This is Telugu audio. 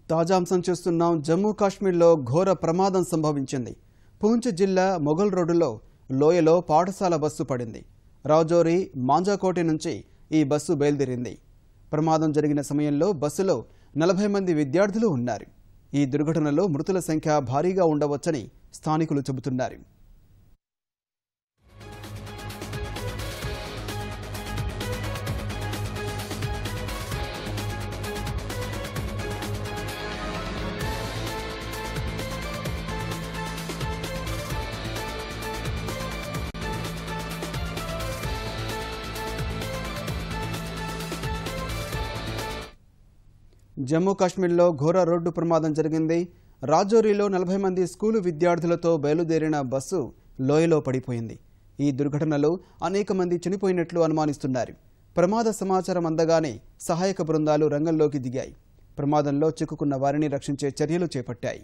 తాజా అంశం చూస్తున్నాం. జమ్మూ కాశ్మీర్లో ఘోర ప్రమాదం సంభవించింది. పూంచ్ జిల్లా మొఘల్ రోడ్డులో లోయలో పాఠశాల బస్సు పడింది. రాజౌరి మాంజాకోటి నుంచి ఈ బస్సు బయలుదేరింది. ప్రమాదం జరిగిన సమయంలో బస్సులో 40 మంది విద్యార్థులు ఉన్నారు. ఈ దుర్ఘటనలో మృతుల సంఖ్య భారీగా ఉండవచ్చని స్థానికులు చెబుతున్నారు. జమ్మూ కాశ్మీర్లో ఘోర రోడ్డు ప్రమాదం జరిగింది. రాజౌరిలో 40 మంది స్కూలు విద్యార్థులతో బయలుదేరిన బస్సు లోయలో పడిపోయింది. ఈ దుర్ఘటనలో అనేక మంది చనిపోయినట్లు అనుమానిస్తున్నారు. ప్రమాద సమాచారం అందగానే సహాయక బృందాలు రంగంలోకి దిగాయి. ప్రమాదంలో చిక్కుకున్న వారిని రక్షించే చర్యలు చేపట్టాయి.